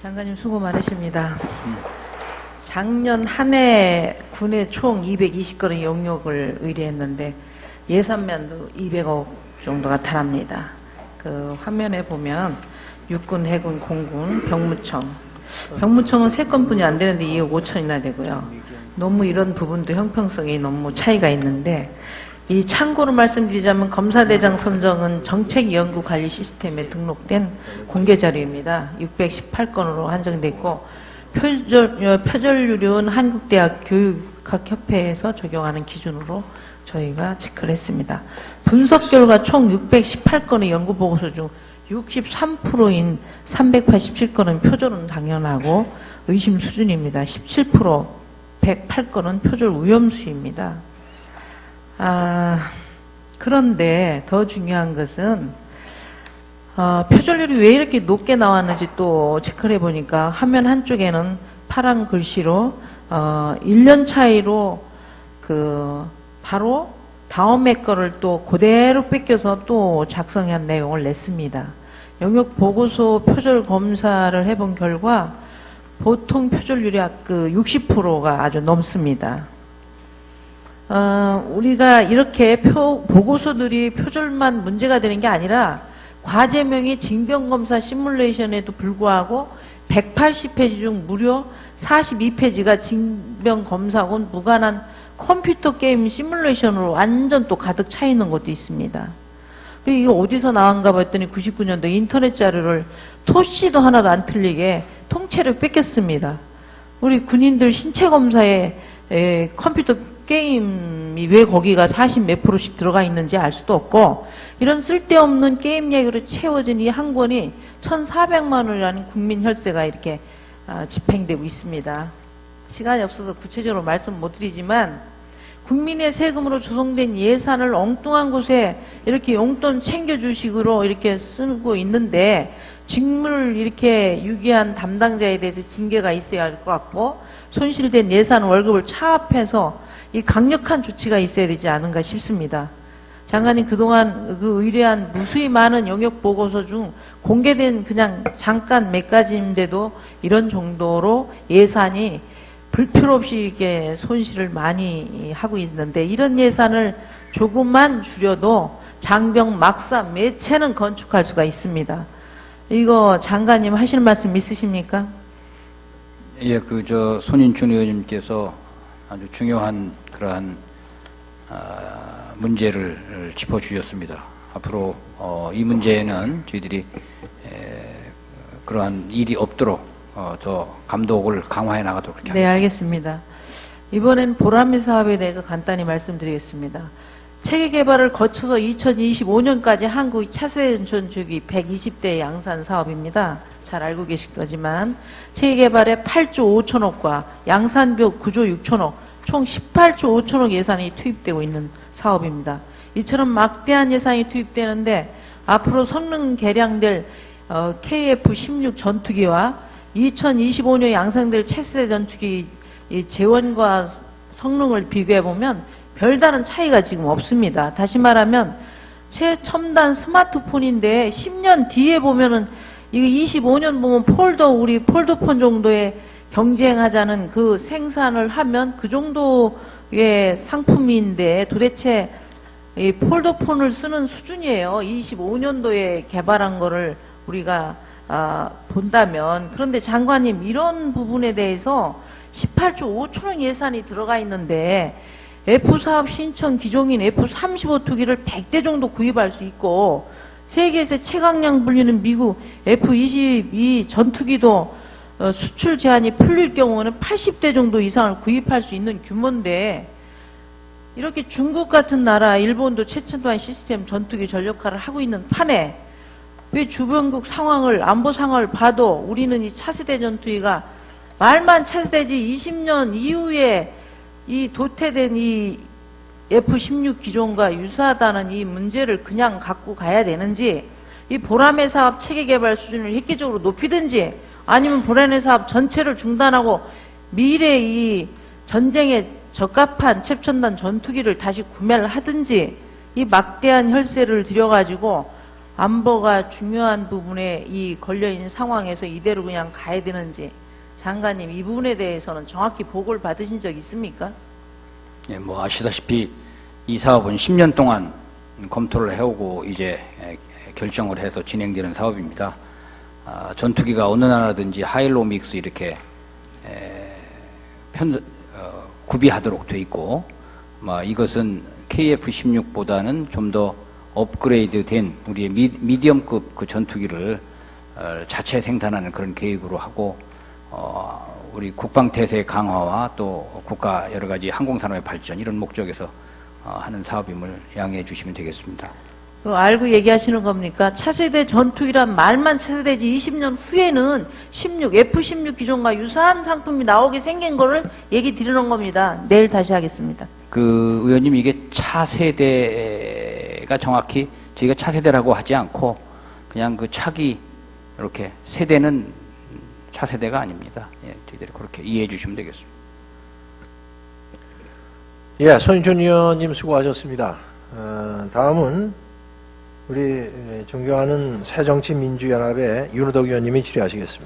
장관님 수고 많으십니다. 작년 한 해 군에 총 220건의 용역을 의뢰했는데 예산면도 200억 정도가 달합니다. 그 화면에 보면 육군, 해군, 공군, 병무청은 3건뿐이 안 되는데 2억 5천이나 되고요. 너무 이런 부분도 형평성이 너무 차이가 있는데, 이 참고로 말씀드리자면 검사대장 선정은 정책연구관리 시스템에 등록된 공개자료입니다. 618건으로 한정됐고, 표절률은 한국대학 교육학협회에서 적용하는 기준으로 저희가 체크를 했습니다. 분석 결과 총 618건의 연구보고서 중 63%인 387건은 표절은 당연하고 의심 수준입니다. 17% 108건은 표절 위험수입니다. 그런데 더 중요한 것은 표절률이 왜 이렇게 높게 나왔는지 또 체크를 해보니까 화면 한쪽에는 파란 글씨로 1년 차이로 바로 다음에 거를 또 그대로 뺏겨서 또 작성한 내용을 냈습니다. 영역 보고서 표절 검사를 해본 결과 보통 표절률이 60%가 아주 넘습니다. 우리가 이렇게 보고서들이 표절만 문제가 되는 게 아니라 과제명이 징병검사 시뮬레이션에도 불구하고 180페이지 중 무려 42페이지가 징병검사하고는 무관한 컴퓨터 게임 시뮬레이션으로 완전 또 가득 차 있는 것도 있습니다. 그리고 이거 어디서 나왔는가 봤더니 99년도 인터넷 자료를 토씨도 하나도 안 틀리게 통째로 뺏겼습니다. 우리 군인들 신체 검사에 컴퓨터 게임이 왜 거기가 40몇 %씩 들어가 있는지 알 수도 없고, 이런 쓸데없는 게임 얘기로 채워진 이 한 권이 1,400만 원이라는 국민 혈세가 이렇게 집행되고 있습니다. 시간이 없어서 구체적으로 말씀 못 드리지만, 국민의 세금으로 조성된 예산을 엉뚱한 곳에 이렇게 용돈 챙겨주식으로 이렇게 쓰고 있는데, 직무를 이렇게 유기한 담당자에 대해서 징계가 있어야 할 것 같고, 손실된 예산 월급을 차압해서 이 강력한 조치가 있어야 되지 않은가 싶습니다. 장관님, 그동안 의뢰한 무수히 많은 영역 보고서 중 공개된 그냥 잠깐 몇 가지인데도 이런 정도로 예산이 불필요 없이 이렇게 손실을 많이 하고 있는데, 이런 예산을 조금만 줄여도 장병 막사 몇 채는 건축할 수가 있습니다. 이거 장관님 하실 말씀 있으십니까? 예, 손인춘 의원님께서 아주 중요한 그러한 문제를 짚어주셨습니다. 앞으로 이 문제는 저희들이 그러한 일이 없도록 더 감독을 강화해 나가도록 그렇게 네, 알겠습니다. 이번엔 보람의 사업에 대해서 간단히 말씀드리겠습니다. 체계 개발을 거쳐서 2025년까지 한국 차세대 전투기 120대 양산 사업입니다. 잘 알고 계실 거지만 체계 개발에 8조 5천억과 양산벽 9조 6천억, 총 18조 5천억 예산이 투입되고 있는 사업입니다. 이처럼 막대한 예산이 투입되는데 앞으로 성능 개량될 KF-16 전투기와 2025년 양산될 차세대 전투기 재원과 성능을 비교해보면 별다른 차이가 지금 없습니다. 다시 말하면 최첨단 스마트폰인데 10년 뒤에 보면은 이거 25년 보면 우리 폴더폰 정도의 경쟁하자는 그 생산을 하면 그 정도의 상품인데 도대체 이 폴더폰을 쓰는 수준이에요. 25년도에 개발한 거를 우리가 본다면. 그런데 장관님, 이런 부분에 대해서 18조 5천억 예산이 들어가 있는데 F-사업 신청 기종인 F-35 투기를 100대 정도 구입할 수 있고, 세계에서 최강량 불리는 미국 F-22 전투기도 수출 제한이 풀릴 경우는 80대 정도 이상을 구입할 수 있는 규모인데, 이렇게 중국 같은 나라, 일본도 최첨단 시스템 전투기 전력화를 하고 있는 판에 왜 주변국 상황을, 안보 상황을 봐도 우리는 이 차세대 전투기가 말만 차세대지 20년 이후에 이 도태된 이 F-16 기종과 유사하다는 이 문제를 그냥 갖고 가야 되는지, 이 보람의 사업 체계 개발 수준을 획기적으로 높이든지, 아니면 보람의 사업 전체를 중단하고 미래 이 전쟁에 적합한 최첨단 전투기를 다시 구매를 하든지, 이 막대한 혈세를 들여가지고 안보가 중요한 부분에 이 걸려있는 상황에서 이대로 그냥 가야 되는지 장관님 이 부분에 대해서는 정확히 보고를 받으신 적 있습니까? 예, 뭐 아시다시피 이 사업은 10년 동안 검토를 해오고 이제 결정을 해서 진행되는 사업입니다. 전투기가 어느 나라든지 하일로믹스 이렇게 구비하도록 돼 있고, 이것은 KF-16보다는 좀 더 업그레이드된 우리의 미디엄급 그 전투기를 자체 생산하는 그런 계획으로 하고, 우리 국방 태세 강화와 또 국가 여러 가지 항공산업의 발전 이런 목적에서 하는 사업임을 양해해 주시면 되겠습니다. 그거 알고 얘기하시는 겁니까? 차세대 전투기란 말만 차세대지 20년 후에는 F-16 기종과 유사한 상품이 나오게 생긴 거를 얘기 드리는 겁니다. 내일 다시 하겠습니다. 그 의원님, 이게 차세대가 정확히 저희가 차세대라고 하지 않고 그냥 그 차기 이렇게 세대는 차세대가 아닙니다. 예, 저희들이 그렇게 이해해 주시면 되겠습니다. 예, 손희준 의원님 수고하셨습니다. 다음은 우리 존경하는 새정치민주연합의 윤호덕 의원님이 질의하시겠습니다.